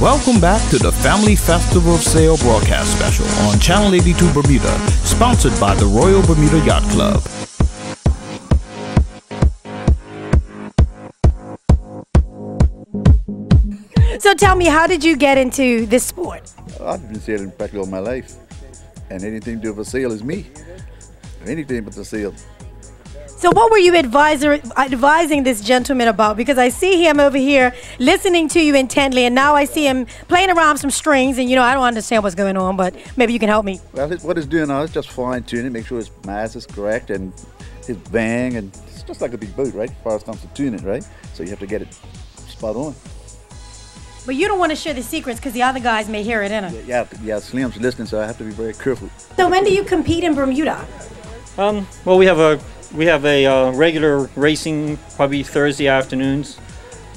Welcome back to the Family Festival of Sail broadcast special on Channel 82 Bermuda, sponsored by the Royal Bermuda Yacht Club. So tell me, how did you get into this sport? I've been sailing practically all my life, and anything to do with a sail is me. Anything but the sail. So what were you advising this gentleman about? Because I see him over here listening to you intently, and now I see him playing around some strings, and I don't understand what's going on, but maybe you can help me. Well, what it's doing now is just fine-tuning, make sure his mass is correct, and his bang, and it's just like a big boat, right? As far as it comes to tuning, right? So you have to get it spot on. But you don't want to share the secrets because the other guys may hear it, innit? Yeah, Slim's listening, so I have to be very careful. So when do you compete in Bermuda? Well, we have a regular racing, probably Thursday afternoons.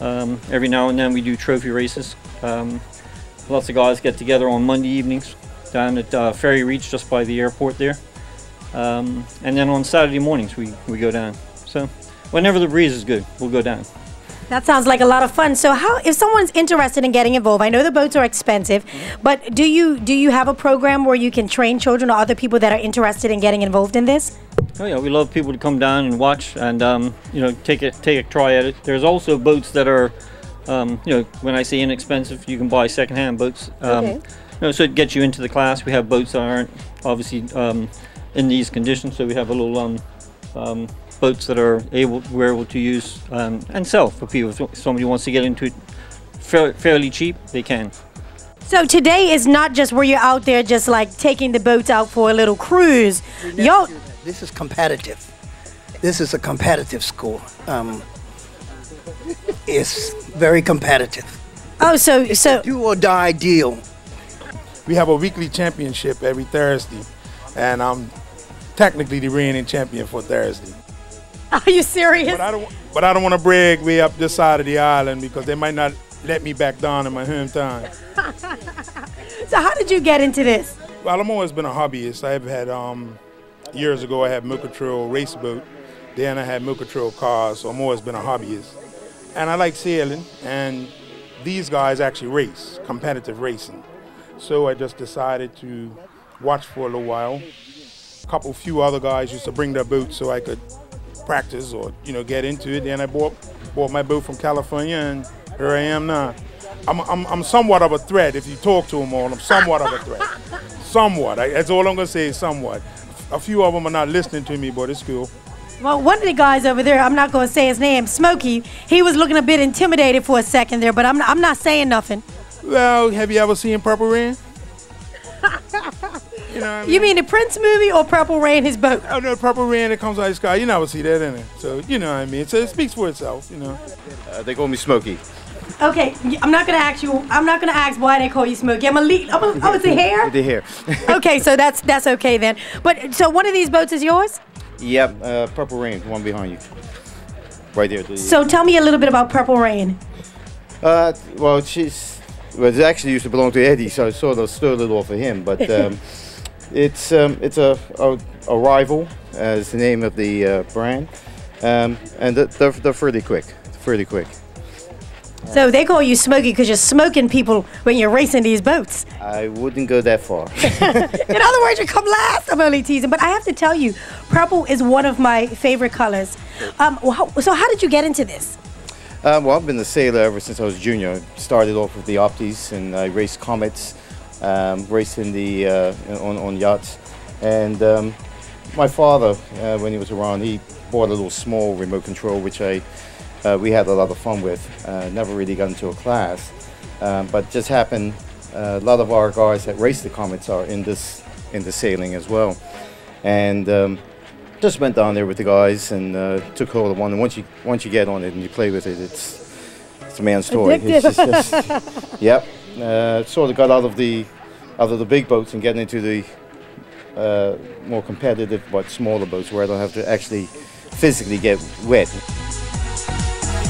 Every now and then we do trophy races. Lots of guys get together on Monday evenings down at Ferry Reach, just by the airport there. And then on Saturday mornings we go down. So whenever the breeze is good, we'll go down. That sounds like a lot of fun. So if someone's interested in getting involved, I know the boats are expensive, but do you have a program where you can train children or other people that are interested in getting involved in this? Oh yeah, we love people to come down and watch and take a try at it. There's also boats that are, when I say inexpensive, you can buy secondhand boats. Okay. So it gets you into the class. We have boats that aren't obviously in these conditions, so we have a little boats that we're able to use and sell for people. If somebody wants to get into it fairly cheap, they can. So today is not just where you're out there just like taking the boats out for a little cruise. This is competitive. This is a competitive school. It's very competitive. Oh, so Do or die deal. We have a weekly championship every Thursday, and I'm technically the reigning champion for Thursday. Are you serious? But I don't want to brag way up this side of the island because they might not let me back down in my hometown. So how did you get into this? Well, I've always been a hobbyist. I've had years ago I had Mochatril race boat. Then I had Mochatril cars. So I've always been a hobbyist, and I like sailing. And these guys actually race, competitive racing. So I just decided to watch for a little while. A few other guys used to bring their boats so I could practice or get into it. Then I bought my boat from California, and here I am now. I'm somewhat of a threat. If you talk to them all, I'm somewhat of a threat. Somewhat. That's all I'm gonna say. Somewhat. A few of them are not listening to me, but it's cool. Well, one of the guys over there, I'm not gonna say his name, Smokey. He was looking a bit intimidated for a second there, but I'm not saying nothing. Well, have you ever seen Purple Rain? You mean the Prince movie or Purple Rain, his boat? Oh no, Purple Rain that comes out of the sky. You never see that in it. So you know what I mean. So it speaks for itself, They call me Smokey. Okay, I'm not gonna ask why they call you Smokey. Oh, it's the hair? The hair. Okay, so that's okay then. But so one of these boats is yours? Yep, Purple Rain, the one behind you. Right there. So tell me a little bit about Purple Rain. Well, it actually used to belong to Eddie, so I sort of stole it off of him. But it's a rival, is the name of the brand, and they're fairly quick. Fairly quick. So they call you Smokey because you're smoking people when you're racing these boats. I wouldn't go that far. In other words, you come last. I'm only teasing. But I have to tell you, purple is one of my favorite colors. So how did you get into this? Well, I've been a sailor ever since I was junior. I started off with the Opties, and I raced Comets, racing on yachts. And my father, when he was around, he bought a little small remote control, which we had a lot of fun with. Never really got into a class, but just happened. A lot of our guys that race the Comets are into sailing as well, and just went down there with the guys and took hold of one. And once you get on it and you play with it, it's a man's story. It's just, yep. Sort of got out of the big boats and getting into the more competitive but smaller boats where I don't have to actually physically get wet.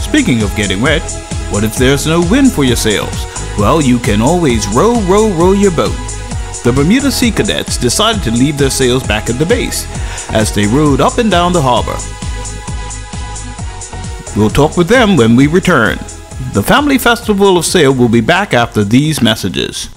Speaking of getting wet, what if there's no wind for your sails? Well, you can always row your boat. The Bermuda Sea Cadets decided to leave their sails back at the base as they rowed up and down the harbor. We'll talk with them when we return. The Family Festival of Sail will be back after these messages.